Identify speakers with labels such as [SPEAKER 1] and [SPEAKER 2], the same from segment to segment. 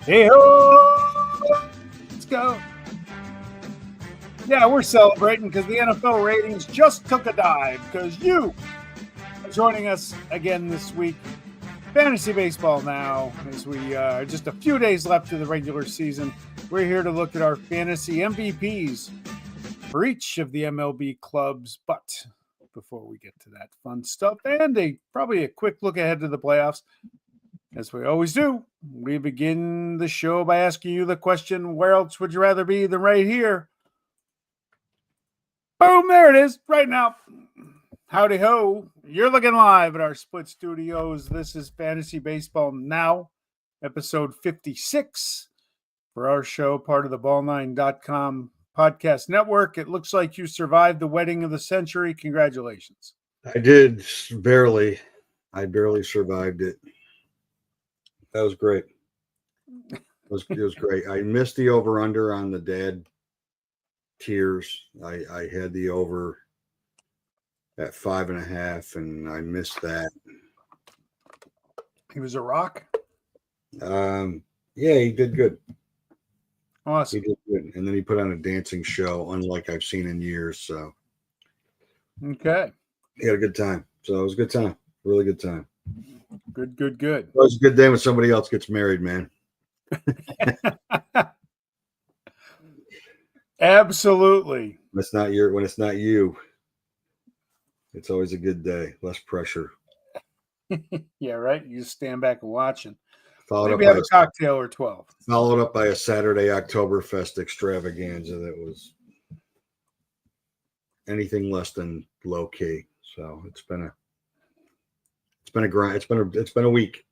[SPEAKER 1] Hey, let's go. Yeah, we're celebrating because the NFL ratings just took a dive because you are joining us again this week. Fantasy Baseball now, as we are just a few days left of the regular season. We're here to look at our fantasy MVPs for each of the MLB clubs. But before we get to that fun stuff and probably a quick look ahead to the playoffs, as we always do, we begin the show by asking you the question, where else would you rather be than right here? Boom, there it is, right now. Howdy ho. You're looking live at our split studios. This is Fantasy Baseball Now, episode 56 for our show, part of the ball9.com podcast network. It looks like you survived the wedding of the century. Congratulations.
[SPEAKER 2] I did barely. I barely survived it. That was great. It was great. I missed the over-under on the dad tears. I had the over at 5.5, and I missed that.
[SPEAKER 1] He was a rock.
[SPEAKER 2] Yeah, he did good.
[SPEAKER 1] Awesome.
[SPEAKER 2] He did good, and then he put on a dancing show, unlike I've seen in years. So,
[SPEAKER 1] okay,
[SPEAKER 2] he had a good time. So it was a good time, really good time.
[SPEAKER 1] Good.
[SPEAKER 2] It was a good day when somebody else gets married, man.
[SPEAKER 1] Absolutely.
[SPEAKER 2] When it's not you, it's always a good day. Less pressure.
[SPEAKER 1] Yeah, right. You just stand back and watch and
[SPEAKER 2] Followed
[SPEAKER 1] maybe
[SPEAKER 2] up
[SPEAKER 1] have a cocktail or 12.
[SPEAKER 2] Followed up by a Saturday Oktoberfest extravaganza that was anything less than low key. So it's been a grind. It's been a week.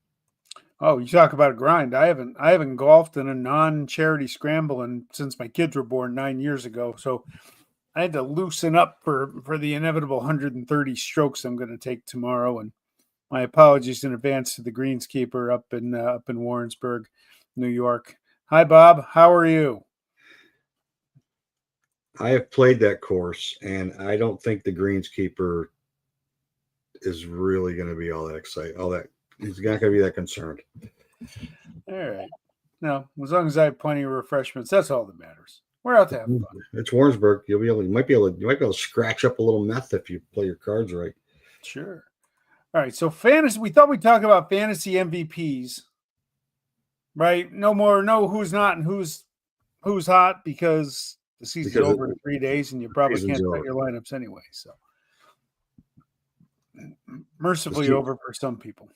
[SPEAKER 1] Oh, you talk about a grind. I haven't golfed in a non-charity scramble since my kids were born 9 years ago. So I had to loosen up for the inevitable 130 strokes I'm going to take tomorrow. And my apologies in advance to the greenskeeper up in Warrensburg, New York. Hi, Bob. How are you?
[SPEAKER 2] I have played that course, and I don't think the greenskeeper is really going to be all that excited. He's not going to be that concerned.
[SPEAKER 1] All right. No, as long as I have plenty of refreshments, that's all that matters. We're out to have fun.
[SPEAKER 2] It's Warrensburg. You might be able to scratch up a little meth if you play your cards right.
[SPEAKER 1] Sure. All right. So fantasy. We thought we'd talk about fantasy MVPs. Right. No who's not and who's hot because the season's over in 3 days and you probably can't set your lineups anyway. So mercifully over for some people.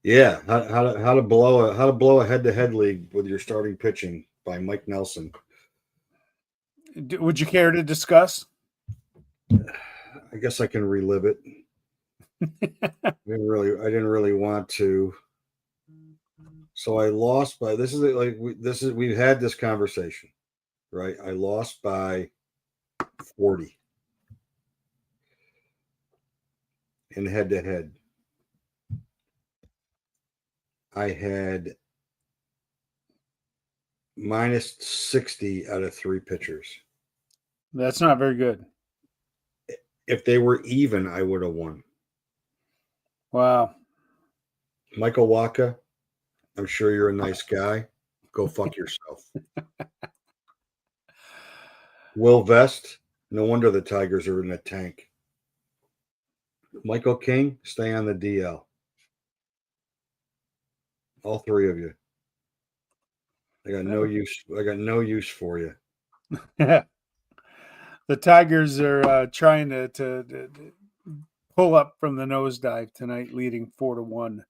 [SPEAKER 2] Yeah, how to blow a head-to-head league with your starting pitching by Mike Nelson.
[SPEAKER 1] Would you care to discuss?
[SPEAKER 2] I guess I can relive it. I didn't really want to. So I lost by we've had this conversation, right? I lost by 40 in head-to-head. I had minus 60 out of 3 pitchers.
[SPEAKER 1] That's not very good.
[SPEAKER 2] If they were even, I would have won.
[SPEAKER 1] Wow.
[SPEAKER 2] Michael Wacha, I'm sure you're a nice guy. Go fuck yourself. Will Vest, no wonder the Tigers are in the tank. Michael King, stay on the DL. All 3 of you. I got no use for you.
[SPEAKER 1] The Tigers are trying to pull up from the nosedive tonight, leading 4-1.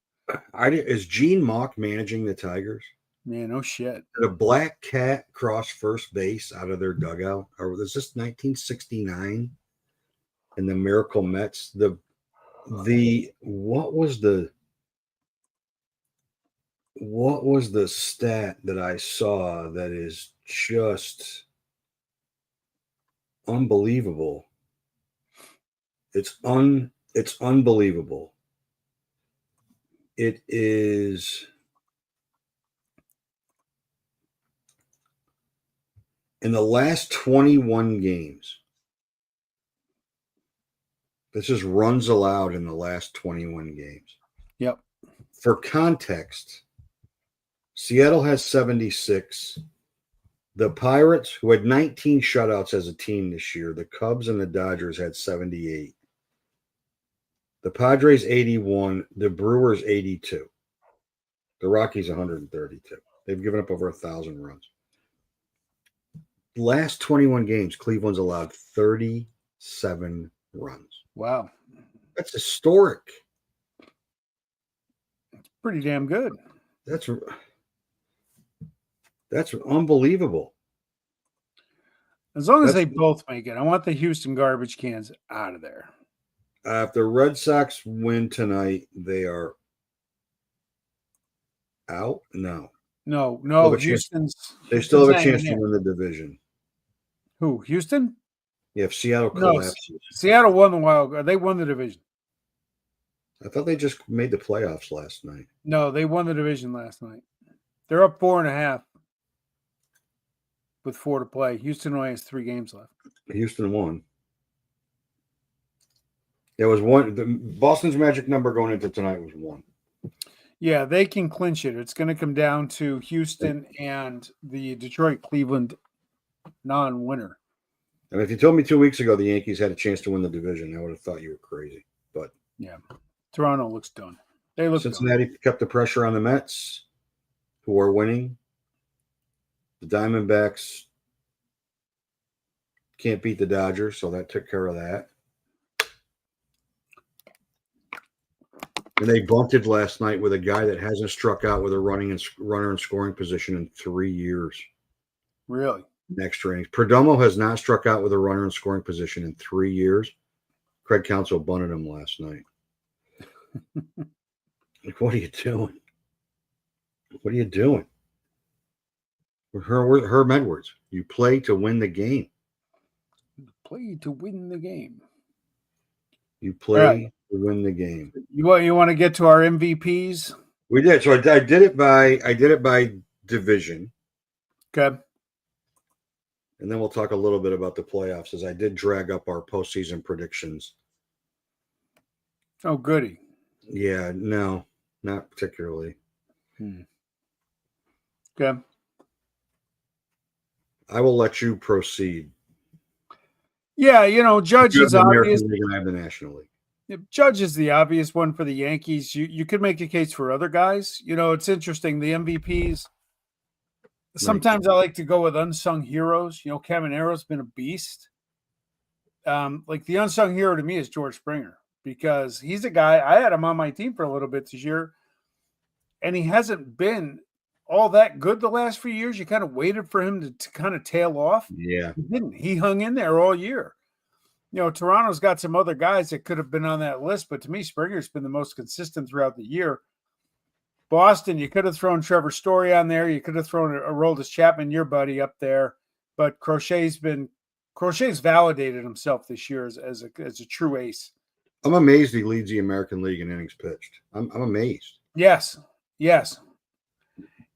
[SPEAKER 2] Is Gene Mauch managing the Tigers?
[SPEAKER 1] Man, no shit.
[SPEAKER 2] Did a black cat cross first base out of their dugout? Or was this 1969? And the Miracle Mets? What was the stat that I saw that is just unbelievable? It's unbelievable. It is in the last 21 games. This is runs allowed in the last 21 games.
[SPEAKER 1] Yep.
[SPEAKER 2] For context, Seattle has 76. The Pirates, who had 19 shutouts as a team this year, the Cubs and the Dodgers had 78. The Padres 81, the Brewers 82. The Rockies 132. They've given up over 1,000 runs. Last 21 games, Cleveland's allowed 37 runs.
[SPEAKER 1] Wow.
[SPEAKER 2] That's historic.
[SPEAKER 1] It's pretty damn good.
[SPEAKER 2] That's unbelievable.
[SPEAKER 1] As long as they both make it. I want the Houston garbage cans out of there.
[SPEAKER 2] If the Red Sox win tonight, they are out? No.
[SPEAKER 1] Houston's.
[SPEAKER 2] They still have a chance to win the division.
[SPEAKER 1] Who? Houston?
[SPEAKER 2] Yeah, if Seattle collapses.
[SPEAKER 1] Seattle won the wild card. They won the division.
[SPEAKER 2] I thought they just made the playoffs last night.
[SPEAKER 1] No, they won the division last night. They're up 4.5 with 4 to play. Houston only has 3 games left.
[SPEAKER 2] Houston won. There was one. Boston's magic number going into tonight was 1.
[SPEAKER 1] Yeah, they can clinch it. It's going to come down to Houston and the Detroit-Cleveland non-winner.
[SPEAKER 2] And if you told me 2 weeks ago the Yankees had a chance to win the division, I would have thought you were crazy. But
[SPEAKER 1] yeah, Toronto looks done. They look
[SPEAKER 2] Cincinnati
[SPEAKER 1] done.
[SPEAKER 2] kept the pressure on the Mets, who are winning. The Diamondbacks can't beat the Dodgers, so that took care of that. And they bunted last night with a guy that hasn't struck out with a runner in scoring position in 3 years.
[SPEAKER 1] Really?
[SPEAKER 2] Next innings. Perdomo has not struck out with a runner in scoring position in 3 years. Craig Counsell bunted him last night. Like, what are you doing? What are you doing? Herm Edwards. You play to win the game.
[SPEAKER 1] Play to win the game.
[SPEAKER 2] You play to win the game.
[SPEAKER 1] You want to get to our MVPs?
[SPEAKER 2] We did. So I did it by division.
[SPEAKER 1] Okay.
[SPEAKER 2] And then we'll talk a little bit about the playoffs, as I did drag up our postseason predictions.
[SPEAKER 1] Oh, goody.
[SPEAKER 2] Yeah, no, not particularly.
[SPEAKER 1] Okay.
[SPEAKER 2] I will let you proceed.
[SPEAKER 1] Yeah, Judge is obvious.
[SPEAKER 2] League and I have the National League.
[SPEAKER 1] Judge is the obvious one for the Yankees. You could make a case for other guys. It's interesting. The MVPs. Sometimes I like to go with unsung heroes. Camaro's been a beast. Like the unsung hero to me is George Springer, because he's a guy, I had him on my team for a little bit this year, and he hasn't been all that good the last few years. You kind of waited for him to kind of tail off.
[SPEAKER 2] Yeah.
[SPEAKER 1] He didn't. He hung in there all year. Toronto's got some other guys that could have been on that list, but to me, Springer's been the most consistent throughout the year. Boston, you could have thrown Trevor Story on there. You could have thrown Aroldis Chapman, your buddy, up there. But Crochet's validated himself this year as a true ace.
[SPEAKER 2] I'm amazed he leads the American League in innings pitched. I'm amazed.
[SPEAKER 1] Yes.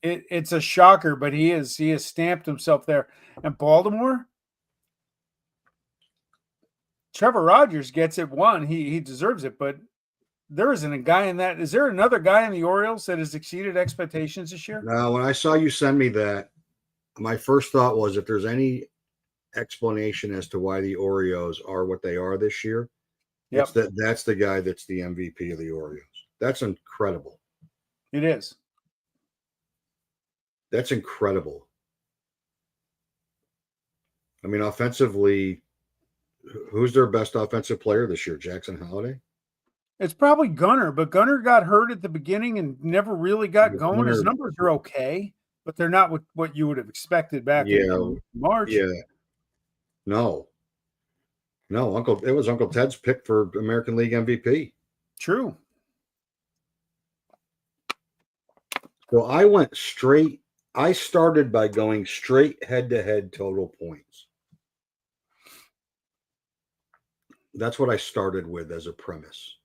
[SPEAKER 1] It's a shocker, but he has stamped himself there. And Baltimore, Trevor Rogers gets it 1. He deserves it, but there isn't a guy in that. Is there another guy in the Orioles that has exceeded expectations this year?
[SPEAKER 2] Now, when I saw you send me that, my first thought was, if there's any explanation as to why the Orioles are what they are this year, that's the guy that's the MVP of the Orioles. That's incredible.
[SPEAKER 1] It is.
[SPEAKER 2] That's incredible. I mean, offensively, who's their best offensive player this year? Jackson Holliday?
[SPEAKER 1] It's probably Gunnar, but Gunnar got hurt at the beginning and never really got going. His numbers are okay, but they're not what you would have expected back in March.
[SPEAKER 2] Yeah. No, it was Uncle Ted's pick for American League MVP.
[SPEAKER 1] True.
[SPEAKER 2] So I started by going straight head-to-head total points. That's what I started with as a premise.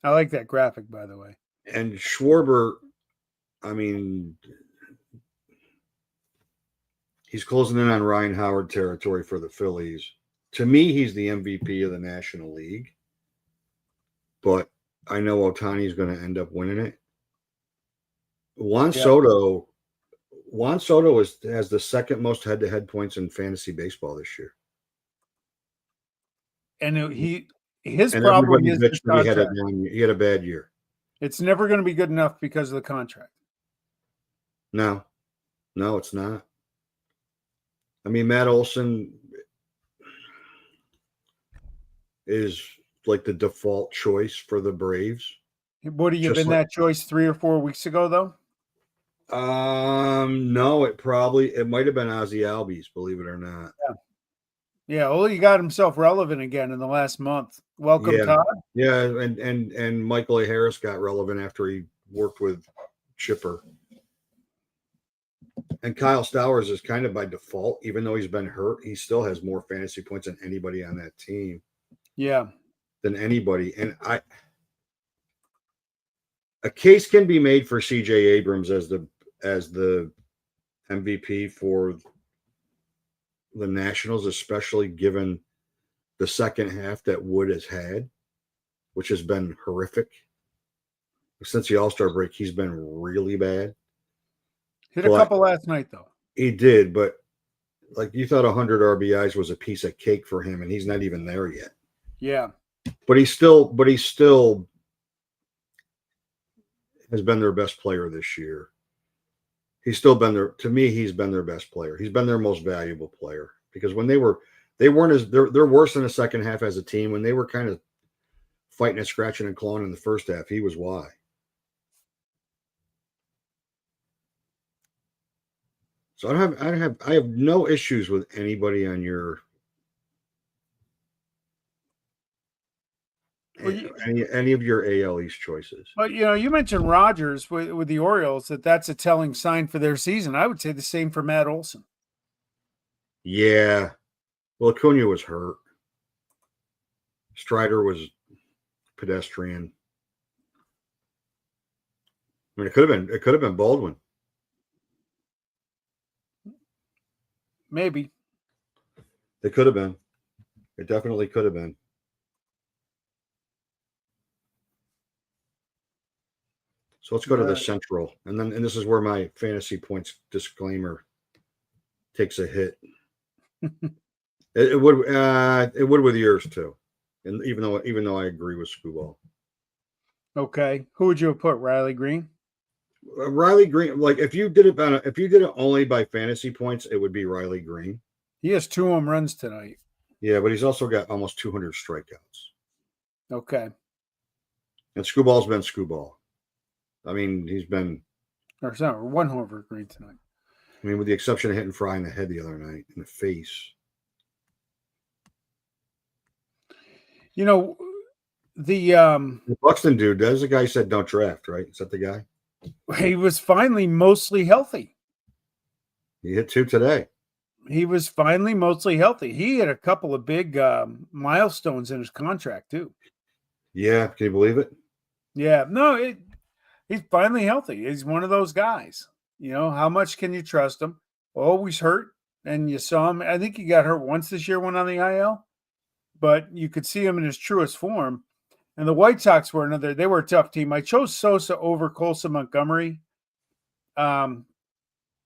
[SPEAKER 1] I like that graphic, by the way.
[SPEAKER 2] And Schwarber, I mean, he's closing in on Ryan Howard territory for the Phillies. To me, he's the MVP of the National League. But I know Ohtani's going to end up winning it. Juan
[SPEAKER 1] Yeah.
[SPEAKER 2] Soto. Juan Soto has the second most head-to-head points in fantasy baseball this year.
[SPEAKER 1] And his
[SPEAKER 2] And
[SPEAKER 1] problem
[SPEAKER 2] everybody
[SPEAKER 1] is the
[SPEAKER 2] bitched that
[SPEAKER 1] contract.
[SPEAKER 2] he had a bad year.
[SPEAKER 1] It's never going to be good enough because of the contract.
[SPEAKER 2] No, it's not. I mean, Matt Olson is like the default choice for the Braves.
[SPEAKER 1] Would he have
[SPEAKER 2] Just
[SPEAKER 1] been that choice 3 or 4 weeks ago, though?
[SPEAKER 2] No, it might have been Ozzy Albies, believe it or not.
[SPEAKER 1] Yeah, well, he got himself relevant again in the last month. Welcome,
[SPEAKER 2] Yeah.
[SPEAKER 1] Todd.
[SPEAKER 2] Yeah, and Michael A. Harris got relevant after he worked with Chipper. And Kyle Stowers is kind of by default, even though he's been hurt, he still has more fantasy points than anybody on that team.
[SPEAKER 1] Yeah.
[SPEAKER 2] Than anybody. And a case can be made for CJ Abrams as the MVP for the Nationals, especially given the second half that Wood has had, which has been horrific. Since the All-Star break, he's been really bad.
[SPEAKER 1] Hit a couple last night, though.
[SPEAKER 2] He did, but like you thought 100 RBIs was a piece of cake for him, and he's not even there yet.
[SPEAKER 1] Yeah.
[SPEAKER 2] But he still has been their best player this year. He's still been there. To me, he's been their best player. He's been their most valuable player because when they're worse in the second half as a team. When they were kind of fighting and scratching and clawing in the first half, he was why. So I have no issues with anybody on your any of your AL East choices.
[SPEAKER 1] But you mentioned Rogers with the Orioles that's a telling sign for their season. I would say the same for Matt Olson.
[SPEAKER 2] Yeah, well, Acuna was hurt. Strider was pedestrian. I mean, it could have been Baldwin.
[SPEAKER 1] Maybe.
[SPEAKER 2] It could have been. It definitely could have been. So let's go to the Central, and this is where my fantasy points disclaimer takes a hit. It would with yours too, and even though I agree with Screwball.
[SPEAKER 1] Okay, who would you have put? Riley Green.
[SPEAKER 2] Riley Green, like if you did it only by fantasy points, it would be Riley Green.
[SPEAKER 1] He has 2 home runs tonight.
[SPEAKER 2] Yeah, but he's also got almost 200 strikeouts.
[SPEAKER 1] Okay.
[SPEAKER 2] And Screwball's been Screwball. I mean, he's been
[SPEAKER 1] or 1 home for Green tonight.
[SPEAKER 2] I mean, with the exception of hitting Fry in the head the other night in the face.
[SPEAKER 1] The
[SPEAKER 2] Buxton dude, that's the guy who said don't draft, right? Is that the guy?
[SPEAKER 1] He was finally mostly healthy.
[SPEAKER 2] He hit 2 today.
[SPEAKER 1] He was finally mostly healthy. He had a couple of big milestones in his contract too.
[SPEAKER 2] Yeah, can you believe it?
[SPEAKER 1] Yeah, no, he's finally healthy. He's one of those guys. How much can you trust him? Always hurt, and you saw him. I think he got hurt once this year, went on the IL, but you could see him in his truest form. And the White Sox they were a tough team. I chose Sosa over Colson Montgomery.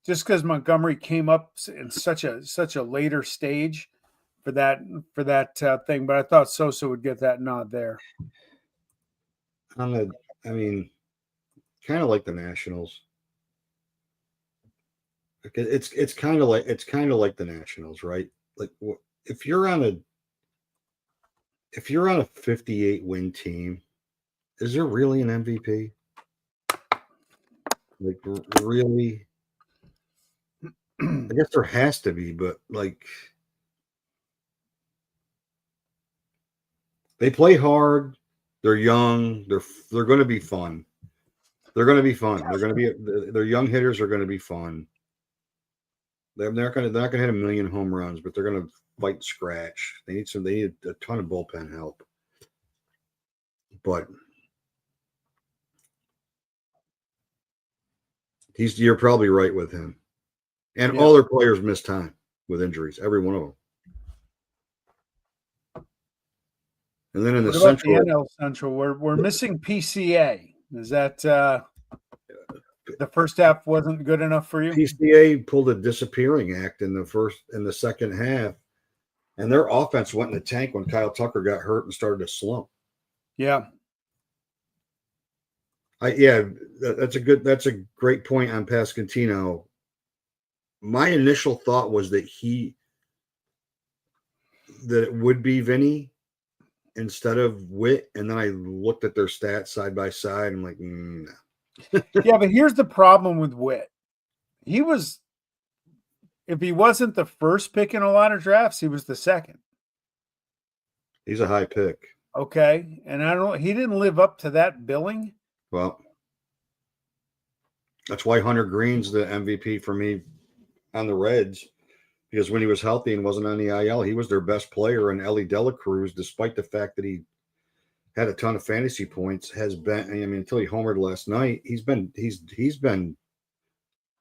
[SPEAKER 1] Just because Montgomery came up in such a later stage for that thing, but I thought Sosa would get that nod there.
[SPEAKER 2] Kind of like the Nationals. It's kind of like the Nationals, right? Like if you're on a 58 win team, is there really an MVP? Like really? I guess there has to be, but like they play hard, they're young, they're going to be fun. They're going to be fun. Their young hitters are going to be fun. They're not going to hit a million home runs, but they're going to fight and scratch. They need a ton of bullpen help. But you're probably right with him. And all their players miss time with injuries, every one of them. And then in the Central,
[SPEAKER 1] the NL Central, we're missing PCA. Is that The first half wasn't good enough for you?
[SPEAKER 2] PCA pulled a disappearing act in the second half, and their offense went in the tank when Kyle Tucker got hurt and started to slump.
[SPEAKER 1] Yeah.
[SPEAKER 2] That's a great point on Pasquantino. My initial thought was that it would be Vinny instead of Witt, and then I looked at their stats side by side. I'm like, no.
[SPEAKER 1] Yeah, but here's the problem with Witt. If he wasn't the first pick in a lot of drafts, he was the second.
[SPEAKER 2] He's a high pick.
[SPEAKER 1] Okay. And he didn't live up to that billing.
[SPEAKER 2] Well, that's why Hunter Green's the MVP for me on the Reds, because when he was healthy and wasn't on the IL, he was their best player. And Ellie Dela Cruz, despite the fact that he had a ton of fantasy points, has been, until he homered last night, he's been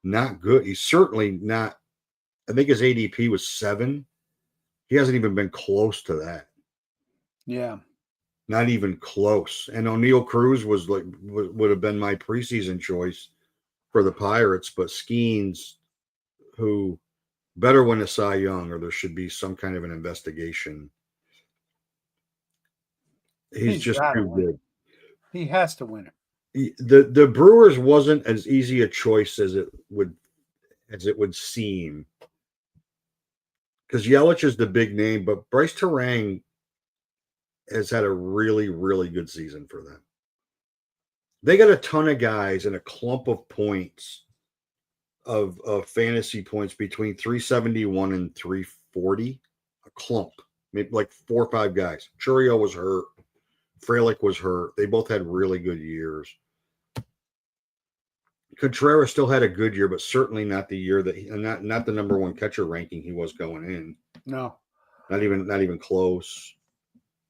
[SPEAKER 2] not good. He's certainly not. I think his ADP was 7. He hasn't even been close to that.
[SPEAKER 1] Yeah.
[SPEAKER 2] Not even close. And O'Neal Cruz would have been my preseason choice for the Pirates, but Skeens, who better win a Cy Young, or there should be some kind of an investigation. He's just too good.
[SPEAKER 1] He has to win it.
[SPEAKER 2] The Brewers wasn't as easy a choice as it would seem, because Yelich is the big name, but Bryce Terang has had a really, really good season for them. They got a ton of guys and a clump of points of fantasy points between 371 and 340. A clump, maybe like 4 or 5 guys. Churio was hurt. Frelick was hurt. They both had really good years. Contreras still had a good year, but certainly not the year that not the number 1 catcher ranking he was going in.
[SPEAKER 1] No,
[SPEAKER 2] not even close.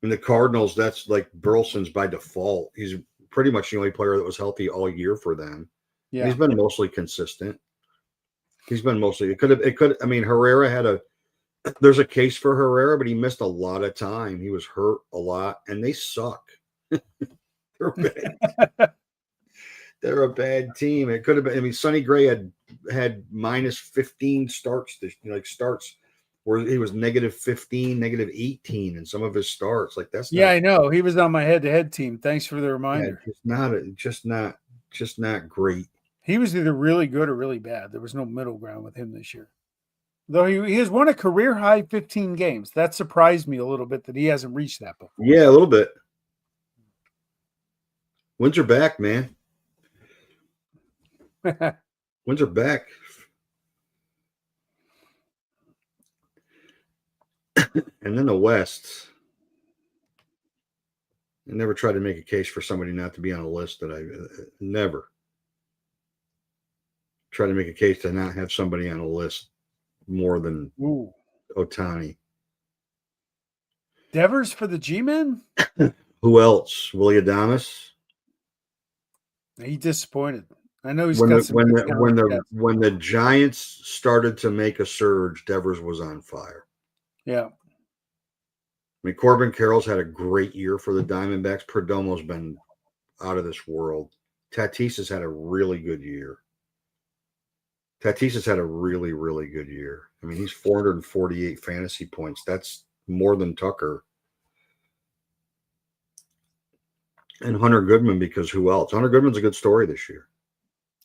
[SPEAKER 2] In the Cardinals, that's like Burleson's by default. He's pretty much the only player that was healthy all year for them. Yeah, he's been mostly consistent. Herrera there's a case for Herrera, but he missed a lot of time. He was hurt a lot, and they suck. They're bad. They're a bad team. It could have been. Sonny Gray had minus 15 starts. Starts where he was negative 15, negative 18 in some of his starts. Like that's.
[SPEAKER 1] Yeah, I know. He was on my head-to-head team. Thanks for the reminder.
[SPEAKER 2] Yeah, just not great.
[SPEAKER 1] He was either really good or really bad. There was no middle ground with him this year. Though he has won a career high 15 games. That surprised me a little bit that he hasn't reached that before.
[SPEAKER 2] Yeah, a little bit. Wins are back, man. Wins are back. And then the West. I never tried to make a case for somebody not to be on a list that I never try to make a case to not have somebody on a list more than Ohtani.
[SPEAKER 1] Devers for the G-Men?
[SPEAKER 2] Who else? Willie Adames?
[SPEAKER 1] He disappointed. I know he's
[SPEAKER 2] when
[SPEAKER 1] got some
[SPEAKER 2] when the Giants started to make a surge, Devers was on fire.
[SPEAKER 1] Yeah.
[SPEAKER 2] Corbin Carroll's had a great year for the Diamondbacks. Perdomo's been out of this world. Tatis has had a really good year. He's 448 fantasy points. That's more than Tucker. And Hunter Goodman, because who else? Hunter Goodman's a good story this year.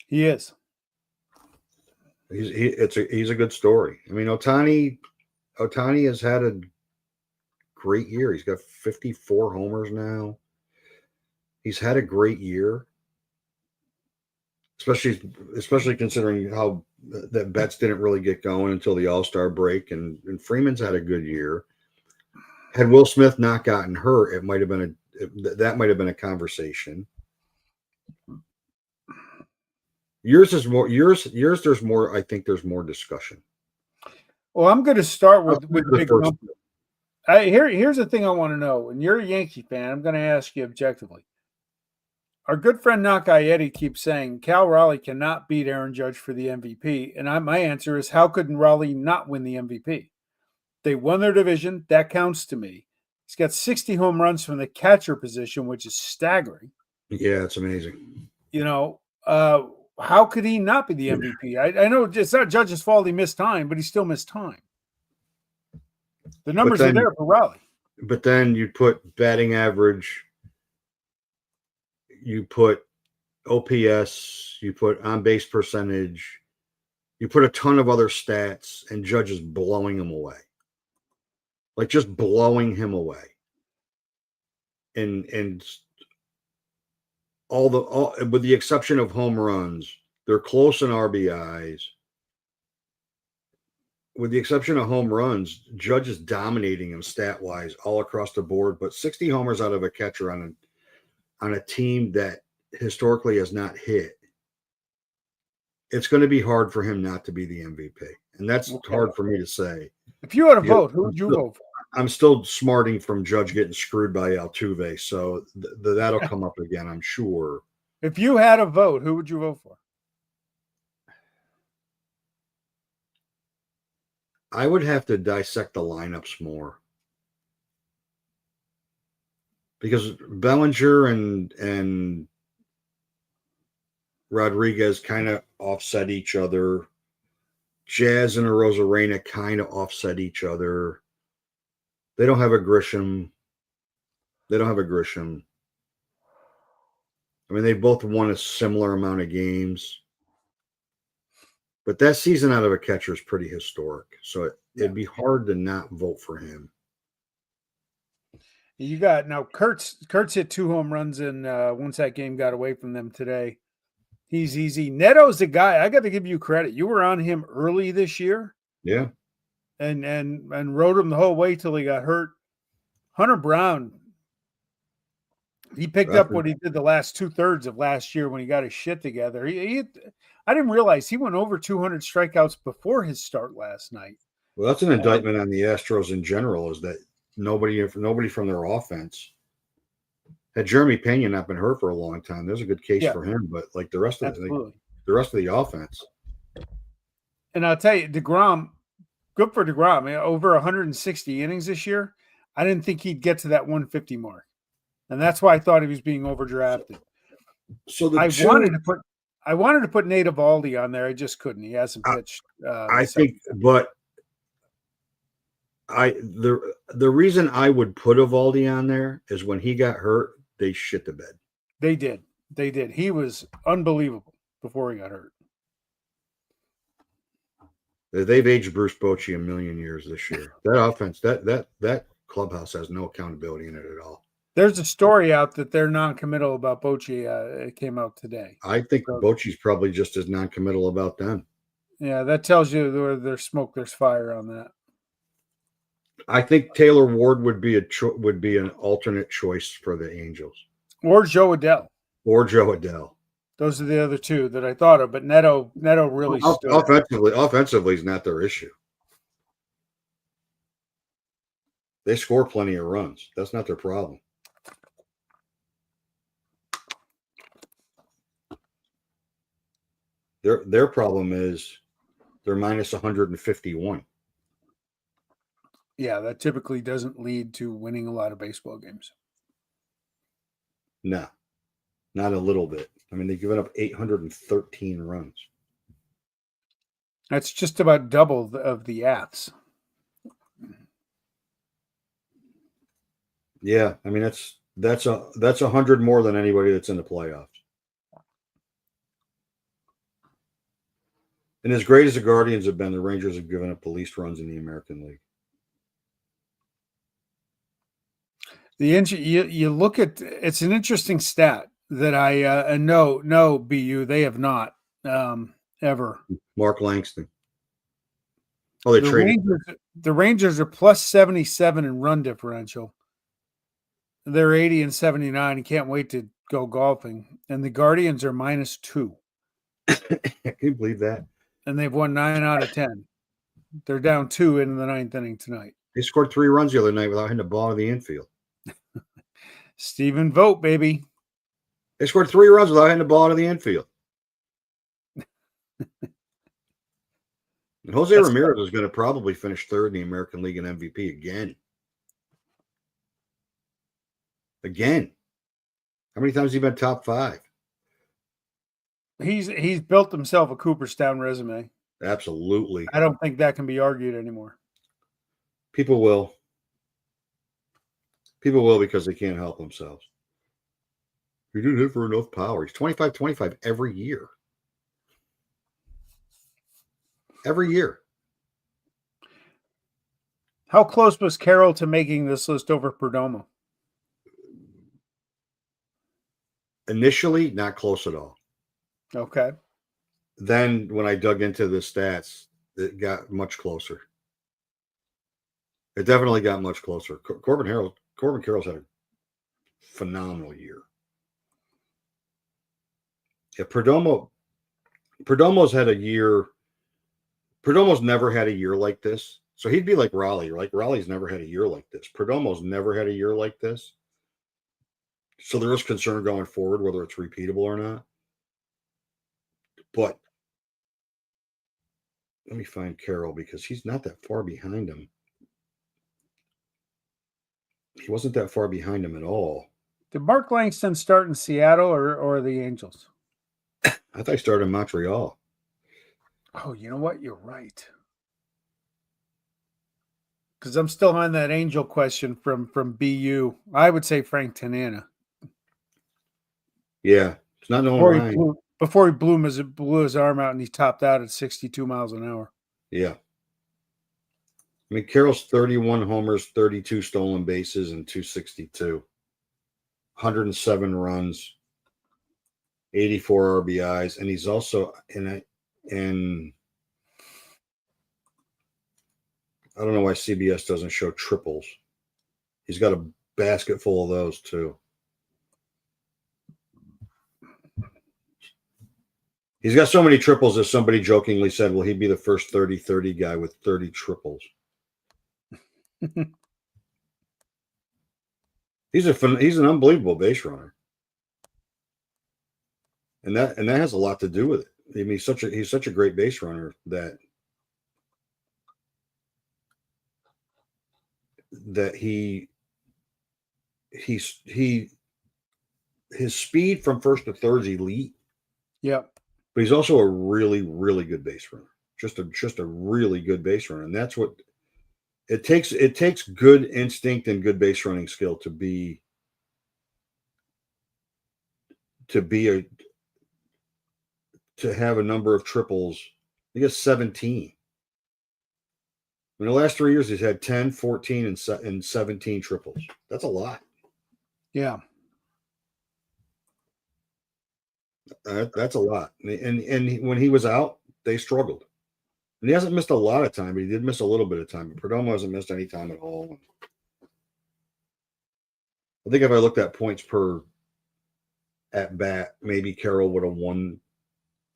[SPEAKER 1] He is.
[SPEAKER 2] He's a good story. Ohtani has had a great year. He's got 54 homers now. He's had a great year, especially considering how that Betts didn't really get going until the All-Star break, and Freeman's had a good year. Had Will Smith not gotten hurt, that might have been a conversation. Yours is more. Yours. There's more. I think there's more discussion.
[SPEAKER 1] Well, I'm going to start with big number. Here's the thing I want to know. And you're a Yankee fan. I'm going to ask you objectively. Our good friend Nakai Eddie keeps saying Cal Raleigh cannot beat Aaron Judge for the MVP, and my answer is, how could Raleigh not win the MVP? They won their division. That counts to me. He's got 60 home runs from the catcher position, which is staggering.
[SPEAKER 2] Yeah, it's amazing.
[SPEAKER 1] how could he not be the MVP? I know it's not Judge's fault he missed time, but he still missed time. The numbers are there for Raleigh.
[SPEAKER 2] But then you put batting average, you put OPS, you put on base percentage, you put a ton of other stats, and Judge is blowing him away. Like just blowing him away. And all with the exception of home runs, they're close in RBIs. With the exception of home runs, Judge is dominating him stat-wise all across the board, but 60 homers out of a catcher on a team that historically has not hit. It's going to be hard for him not to be the MVP. And that's hard for me to say.
[SPEAKER 1] If you had a vote, who would you vote for?
[SPEAKER 2] I'm still smarting from Judge getting screwed by Altuve, so that'll come up again, I'm sure.
[SPEAKER 1] If you had a vote, who would you vote for?
[SPEAKER 2] I would have to dissect the lineups more. Because Bellinger and Rodriguez kind of offset each other. Jazz and Arozarena kind of offset each other. They don't have a Grisham. I mean, they both won a similar amount of games. But that season out of a catcher is pretty historic. So it'd be hard to not vote for him.
[SPEAKER 1] You got now Kurtz hit 2 home runs, and once that game got away from them today, he's easy. Neto's the guy. I got to give you credit. You were on him early this year.
[SPEAKER 2] Yeah.
[SPEAKER 1] And rode him the whole way till he got hurt. Hunter Brown, he picked up what he did the last 2/3 of last year when he got his shit together. I didn't realize he went over 200 strikeouts before his start last night.
[SPEAKER 2] Well, that's an indictment on the Astros in general, is that nobody from their offense. Had Jeremy Pena not been hurt for a long time, there's a good case for him. But like the rest of the offense.
[SPEAKER 1] And I'll tell you, DeGrom, good for DeGrom. Over 160 innings this year. I didn't think he'd get to that 150 mark, and that's why I thought he was being overdrafted.
[SPEAKER 2] So
[SPEAKER 1] I wanted to put Nate Eovaldi on there. I just couldn't. He hasn't pitched.
[SPEAKER 2] The reason I would put Eovaldi on there is when he got hurt, they shit the bed.
[SPEAKER 1] They did. He was unbelievable before he got hurt.
[SPEAKER 2] They've aged Bruce Bochy a million years this year. That offense, that clubhouse has no accountability in it at all.
[SPEAKER 1] There's a story out that they're non-committal about Bochy. It came out today.
[SPEAKER 2] I think Bochy's probably just as non-committal about them.
[SPEAKER 1] Yeah, that tells you where there's smoke, there's fire on that.
[SPEAKER 2] I think Taylor Ward would be an alternate choice for the Angels,
[SPEAKER 1] or Joe Adell.
[SPEAKER 2] Those
[SPEAKER 1] are the other two that I thought of, but Neto really stood
[SPEAKER 2] offensively is not their issue. They score plenty of runs. That's not their problem. Their problem is they're minus 151.
[SPEAKER 1] Yeah, that typically doesn't lead to winning a lot of baseball games.
[SPEAKER 2] No, not a little bit. I mean, they've given up 813 runs.
[SPEAKER 1] That's just about double of the Aths.
[SPEAKER 2] Yeah, I mean that's 100 more than anybody that's in the playoffs. And as great as the Guardians have been, the Rangers have given up the least runs in the American League.
[SPEAKER 1] You look at, it's an interesting stat that I no BU they have not ever.
[SPEAKER 2] Mark Langston. Oh, they traded.
[SPEAKER 1] The Rangers are plus 77 in run differential. They're 80 and 79. You can't wait to go golfing. And the Guardians are minus 2.
[SPEAKER 2] Can you believe that?
[SPEAKER 1] And they've won 9 out of 10. They're down 2 in the 9th inning tonight.
[SPEAKER 2] They scored 3 runs the other night without hitting the ball to the infield.
[SPEAKER 1] Stephen Vogt, baby.
[SPEAKER 2] They scored 3 runs without hitting the ball to the infield. And Jose Ramirez is going to probably finish 3rd in the American League in MVP again. How many times has he been top 5?
[SPEAKER 1] He's built himself a Cooperstown resume.
[SPEAKER 2] Absolutely.
[SPEAKER 1] I don't think that can be argued anymore.
[SPEAKER 2] People will. People will because they can't help themselves. He didn't hit for enough power. He's 25-25 every year. Every year.
[SPEAKER 1] How close was Carroll to making this list over Perdomo?
[SPEAKER 2] Initially, not close at all.
[SPEAKER 1] Okay.
[SPEAKER 2] Then when I dug into the stats, it got much closer. It definitely got much closer. Corbin Carroll's had a phenomenal year. Yeah, Perdomo's had a year. Perdomo's never had a year like this. So he'd be like Raleigh. Like Raleigh's never had a year like this. Perdomo's never had a year like this. So there is concern going forward whether it's repeatable or not. But let me find Carroll because he's not that far behind him. He wasn't that far behind him at all.
[SPEAKER 1] Did Mark Langston start in Seattle or the Angels?
[SPEAKER 2] I thought he started in Montreal.
[SPEAKER 1] Oh, you know what? You're right. Because I'm still on that Angel question from BU. I would say Frank Tanana.
[SPEAKER 2] Yeah, it's not known Ryan.
[SPEAKER 1] Before he blew his arm out and he topped out at 62 miles an hour.
[SPEAKER 2] Yeah. I mean, Carroll's 31 homers, 32 stolen bases, and 262. 107 runs, 84 RBIs, and he's also in I don't know why CBS doesn't show triples. He's got a basket full of those too. He's got so many triples that somebody jokingly said, well, he'd be the first 30-30 guy with 30 triples. He's an unbelievable base runner. And that has a lot to do with it. I mean, he's such a great base runner that his speed from first to third is elite.
[SPEAKER 1] Yep.
[SPEAKER 2] But he's also a really, really good base runner. Just a really good base runner. And that's what it takes. It takes good instinct and good base running skill to have a number of triples. I guess 17. In the last 3 years, he's had 10, 14, and 17 triples. That's a lot.
[SPEAKER 1] Yeah.
[SPEAKER 2] That's a lot. And when he was out, they struggled. And he hasn't missed a lot of time, but he did miss a little bit of time. But Perdomo hasn't missed any time at all. I think if I looked at points per at bat, maybe Carroll would have won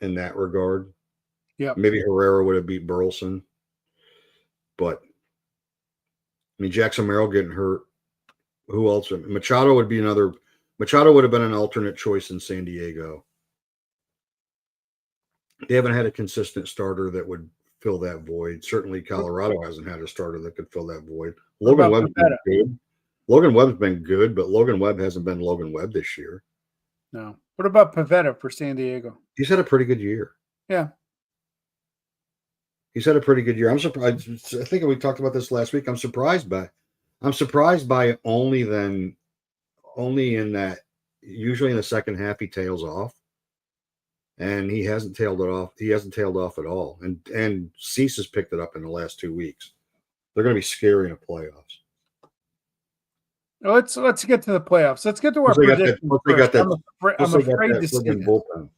[SPEAKER 2] in that regard.
[SPEAKER 1] Yeah.
[SPEAKER 2] Maybe Herrera would have beat Burleson. But I mean, Jackson Merrill getting hurt. Who else? Machado would be another. Machado would have been an alternate choice in San Diego. They haven't had a consistent starter that would fill that void. Certainly, Colorado hasn't had a starter that could fill that void. Logan Webb's been good. Logan Webb's been good, but Logan Webb hasn't been Logan Webb this year.
[SPEAKER 1] No. What about Pivetta for San Diego?
[SPEAKER 2] He's had a pretty good year. Yeah. He's had a pretty good year. I'm surprised. I think we talked about this last week. I'm surprised by only in that usually in the second half he tails off. And he hasn't tailed it off. He hasn't tailed off at all. And Cease has picked it up in the last 2 weeks. They're going to be scary in the playoffs.
[SPEAKER 1] Let's get to the playoffs. Let's get to our predictions. I'm afraid to see bullpen.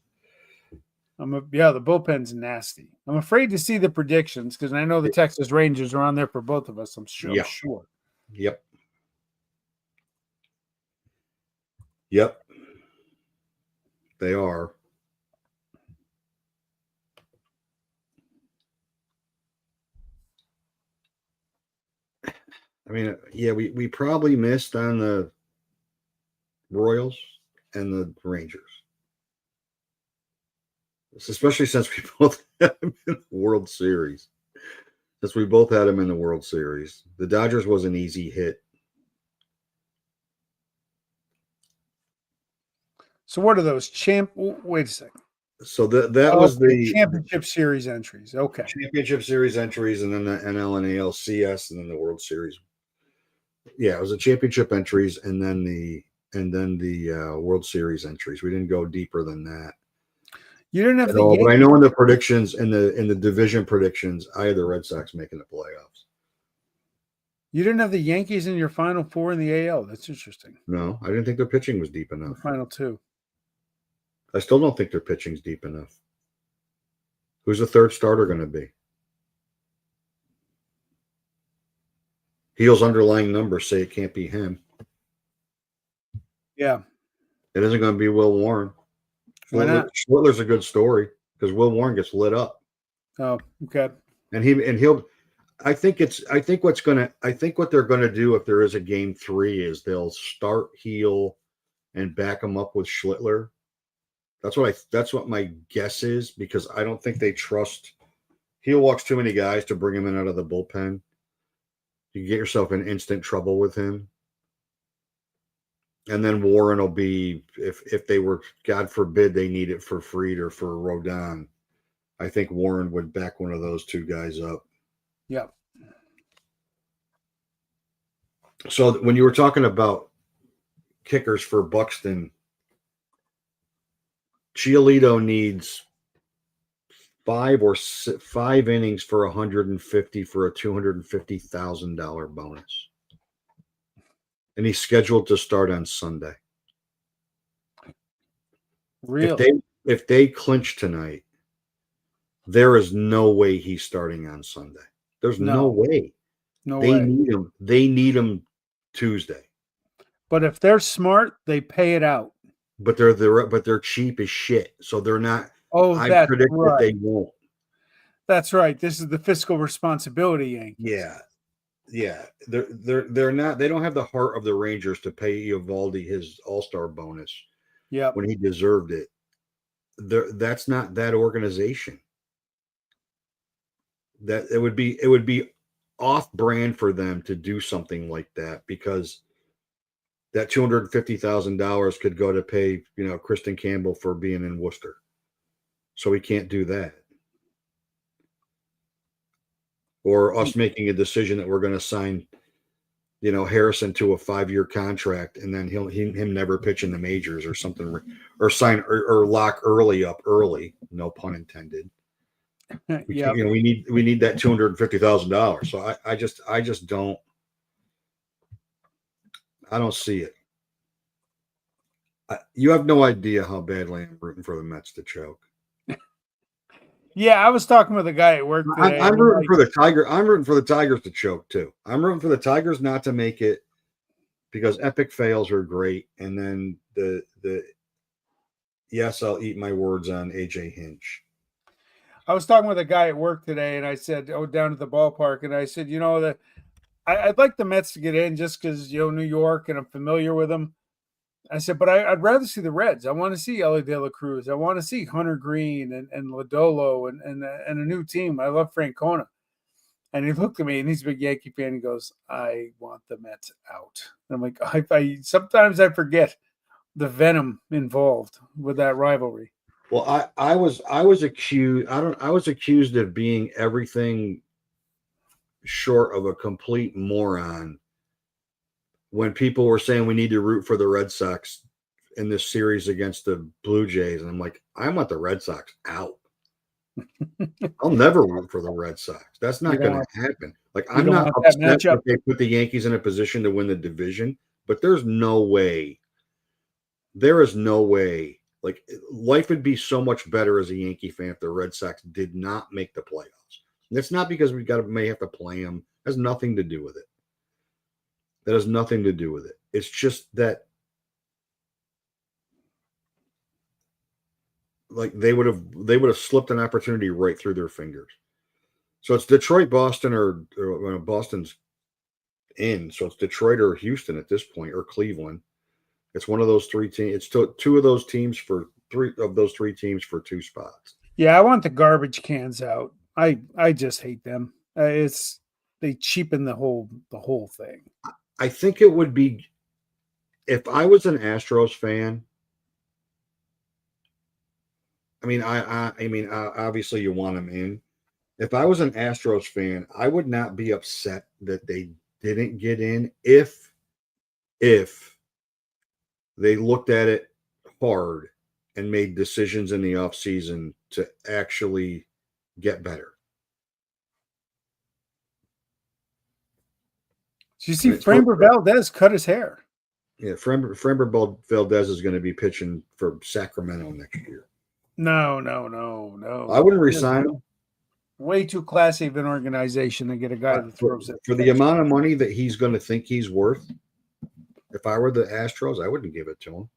[SPEAKER 1] The bullpen's nasty. I'm afraid to see the predictions because I know the Texas Rangers are on there for both of us. I'm sure.
[SPEAKER 2] Yeah.
[SPEAKER 1] I'm sure.
[SPEAKER 2] Yep. They are. I mean, yeah, we probably missed on the Royals and the Rangers. Especially since we both had them in the World Series. The Dodgers was an easy hit.
[SPEAKER 1] So what are those? Wait a second.
[SPEAKER 2] So that was the
[SPEAKER 1] championship series entries. Okay.
[SPEAKER 2] championship series entries, and then the NL and ALCS, and then the World Series. Yeah, it was the championship entries, and then the World Series entries. We didn't go deeper than that
[SPEAKER 1] You didn't have
[SPEAKER 2] at
[SPEAKER 1] the
[SPEAKER 2] all. But I
[SPEAKER 1] Yankees.
[SPEAKER 2] know in the predictions, in the division predictions, I had the Red Sox making the playoffs.
[SPEAKER 1] You didn't have the Yankees in your final four in the AL. That's interesting.
[SPEAKER 2] No, I didn't think their pitching was deep
[SPEAKER 1] The
[SPEAKER 2] enough.
[SPEAKER 1] final two.
[SPEAKER 2] I still don't think their pitching's deep enough. Who's the third starter going to be? Heel's underlying numbers say it can't be him.
[SPEAKER 1] Yeah.
[SPEAKER 2] It isn't going to be Will Warren.
[SPEAKER 1] Why not?
[SPEAKER 2] Schwartler's a good story because Will Warren gets lit up.
[SPEAKER 1] Oh, okay.
[SPEAKER 2] And he'll. I think what they're going to do if there is a game 3 is they'll start Heel and back him up with Schlittler. That's what my guess is, because I don't think they trust. Heel walks too many guys to bring him in out of the bullpen. You get yourself in instant trouble with him. And then Warren will be, if they were, God forbid, they need it for Fried or for Rodon, I think Warren would back one of those two guys up.
[SPEAKER 1] Yeah.
[SPEAKER 2] So when you were talking about kickers for Buxton, Giolito needs 5 innings for 150 for a $250,000 bonus. And he's scheduled to start on Sunday.
[SPEAKER 1] Really?
[SPEAKER 2] If they clinch tonight, there is no way he's starting on Sunday. There's no way.
[SPEAKER 1] No
[SPEAKER 2] they
[SPEAKER 1] way.
[SPEAKER 2] need him. They need him Tuesday.
[SPEAKER 1] But if they're smart, they pay it out.
[SPEAKER 2] But they're cheap as shit. So they're not.
[SPEAKER 1] Oh,
[SPEAKER 2] I predict that they won't.
[SPEAKER 1] That's right. This is the fiscal responsibility Yankees.
[SPEAKER 2] Yeah. They're not. They don't have the heart of the Rangers to pay Eovaldi his All-Star bonus.
[SPEAKER 1] Yeah.
[SPEAKER 2] When he deserved it. That's not that organization. That it would be off-brand for them to do something like that, because that $250,000 could go to pay, Kristen Campbell for being in Worcester. So we can't do that. Or us making a decision that we're going to sign, Harrison to a 5-year contract, and then him never pitch in the majors or something, or sign or lock early, no pun intended.
[SPEAKER 1] Yeah.
[SPEAKER 2] We need that $250,000. So I just don't. I don't see it. You have no idea how badly I'm rooting for the Mets to choke.
[SPEAKER 1] Yeah, I was talking with a guy at work today.
[SPEAKER 2] I'm rooting for the Tiger. I'm rooting for the Tigers to choke too. I'm rooting for the Tigers not to make it, because epic fails are great. And then the yes, I'll eat my words on AJ Hinch.
[SPEAKER 1] I was talking with a guy at work today, and I said, down at the ballpark, and I said, I'd like the Mets to get in just because, New York, and I'm familiar with them. I said, but I'd rather see the Reds. I want to see Ellie De La Cruz. I want to see Hunter Green and Lodolo and a new team. I love Francona. And he looked at me, and he's a big Yankee fan. He goes, I want the Mets out. And I'm like, I sometimes I forget the venom involved with that rivalry.
[SPEAKER 2] Well, I was accused of being everything short of a complete moron when people were saying we need to root for the Red Sox in this series against the Blue Jays. And I'm like, I want the Red Sox out. I'll never root for the Red Sox. That's not going to happen. Like, I'm not upset that they put the Yankees in a position to win the division, but there's no way. There is no way. Like, life would be so much better as a Yankee fan if the Red Sox did not make the playoffs. And it's not because may have to play them. It has nothing to do with it. That has nothing to do with it. It's just that, like, they would have slipped an opportunity right through their fingers. So it's Detroit, Boston, or Boston's in. So it's Detroit or Houston at this point, or Cleveland. It's one of those three teams. It's two of those teams for three of those three teams for 2 spots.
[SPEAKER 1] Yeah, I want the garbage cans out. I just hate them. They cheapen the whole thing.
[SPEAKER 2] I think it would be, if I was an Astros fan, Obviously you want them in. If I was an Astros fan, I would not be upset that they didn't get in if they looked at it hard and made decisions in the offseason to actually get better.
[SPEAKER 1] Did you see Framber Valdez cut his hair?
[SPEAKER 2] Yeah, Framber Valdez is going to be pitching for Sacramento next year.
[SPEAKER 1] No.
[SPEAKER 2] I wouldn't resign him.
[SPEAKER 1] Way too classy of an organization to get a guy that throws it.
[SPEAKER 2] For the amount of money that he's going to think he's worth, if I were the Astros, I wouldn't give it to him.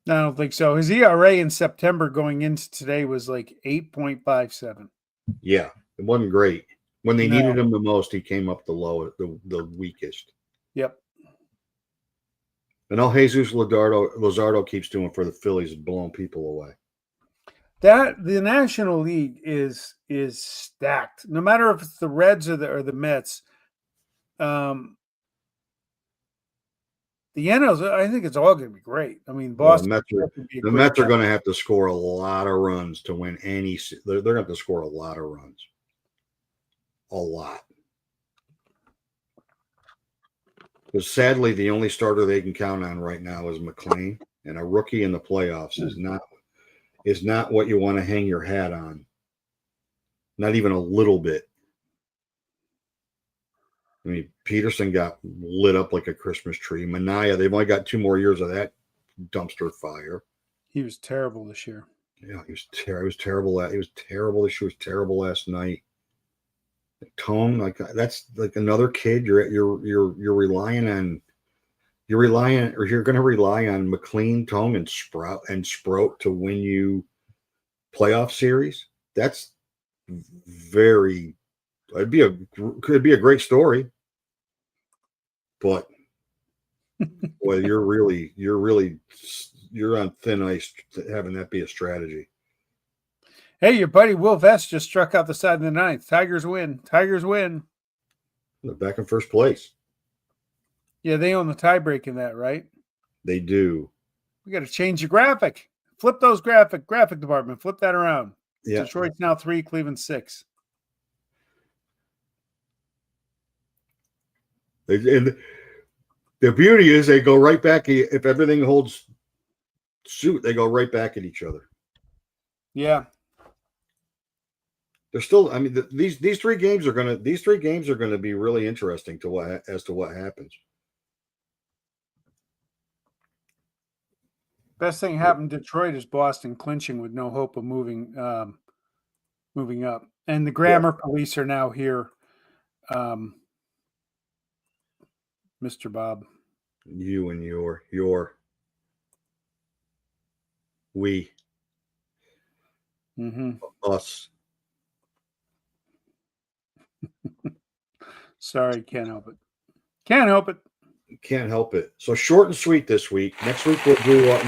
[SPEAKER 1] No, I don't think so. His ERA in September going into today was like 8.57.
[SPEAKER 2] Yeah, it wasn't great. When they needed him the most, he came up the weakest.
[SPEAKER 1] Yep.
[SPEAKER 2] And all Jesus Luzardo keeps doing for the Phillies is blowing people away.
[SPEAKER 1] That the National League is stacked. No matter if it's the Reds or the Mets, the NLs, I think it's all going to be great. I mean, Boston.
[SPEAKER 2] The Mets are going to have to score a lot of runs to win any. They're going to have to score a lot of runs. A lot. Because sadly, the only starter they can count on right now is McClain, and a rookie in the playoffs is not what you want to hang your hat on. Not even a little bit. I mean, Peterson got lit up like a Christmas tree. Manaea, they've only got 2 more years of that dumpster fire.
[SPEAKER 1] He was terrible this year.
[SPEAKER 2] Yeah, he was terrible. He was terrible this year. He was terrible last night. Tone, like that's like another kid. You're going to rely on McLean, Tone, and Sprout to win you playoff series. That's could be a great story, but boy, you're on thin ice having that be a strategy.
[SPEAKER 1] Hey, your buddy Will Vest just struck out the side of the ninth. Tigers win.
[SPEAKER 2] They're back in first place.
[SPEAKER 1] Yeah, they own the tiebreak in that, right?
[SPEAKER 2] They do.
[SPEAKER 1] We got to change the graphic. Flip those graphic department. Flip that around.
[SPEAKER 2] Yeah.
[SPEAKER 1] Detroit's now 3, Cleveland 6.
[SPEAKER 2] And the beauty is they go right back. If everything holds suit, they go right back at each other.
[SPEAKER 1] Yeah.
[SPEAKER 2] They're still. I mean, these 3 games are going to be really interesting as to what happens.
[SPEAKER 1] Best thing happened to Detroit is Boston clinching with no hope of moving up, and the grammar police are now here. Mr. Bob,
[SPEAKER 2] you and your we, us.
[SPEAKER 1] Sorry, can't help it.
[SPEAKER 2] Can't help it. So short and sweet this week. Next week we'll do our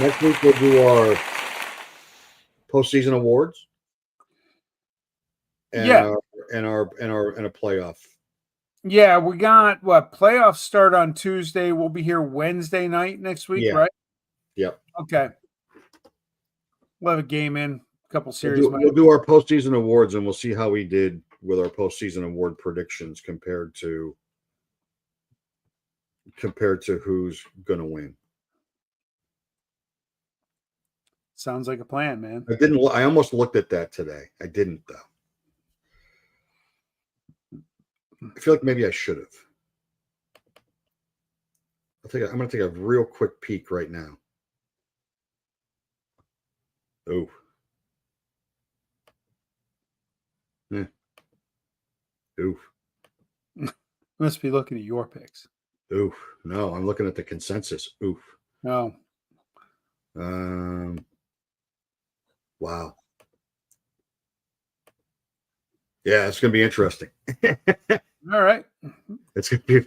[SPEAKER 2] postseason awards. And a playoff.
[SPEAKER 1] Yeah, we got playoffs start on Tuesday. We'll be here Wednesday night next week, right?
[SPEAKER 2] Yep.
[SPEAKER 1] Okay. We'll have a game in, a couple series.
[SPEAKER 2] We'll do our postseason awards, and we'll see how we did with our postseason award predictions compared to who's going to win.
[SPEAKER 1] Sounds like a plan, man.
[SPEAKER 2] I almost looked at that today. I didn't, though. I feel like maybe I should have. I'm going to take a real quick peek right now. Oh. Oof.
[SPEAKER 1] Must be looking at your picks.
[SPEAKER 2] Oof. No, I'm looking at the consensus. Oof.
[SPEAKER 1] No.
[SPEAKER 2] Wow. Yeah, it's going to be interesting.
[SPEAKER 1] All right.
[SPEAKER 2] It's going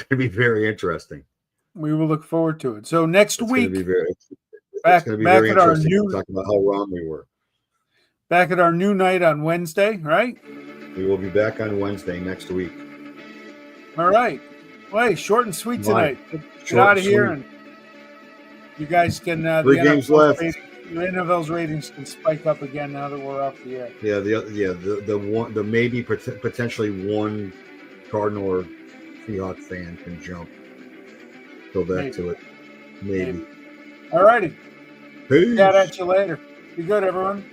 [SPEAKER 2] to be very interesting.
[SPEAKER 1] We will look forward to it. So next week,
[SPEAKER 2] it's going to be very interesting to talk about how wrong we were.
[SPEAKER 1] Back at our new night on Wednesday, right?
[SPEAKER 2] We will be back on Wednesday next week.
[SPEAKER 1] All right. Well, hey, short and sweet tonight. Get out of here, and you guys can.
[SPEAKER 2] 3 games left.
[SPEAKER 1] NFL's ratings can spike up again now that we're off the air.
[SPEAKER 2] Yeah, the maybe potentially one Cardinal or Seahawks fan can jump. Go back to it. Maybe.
[SPEAKER 1] All righty.
[SPEAKER 2] Peace.
[SPEAKER 1] Chat at you later. Be good, everyone.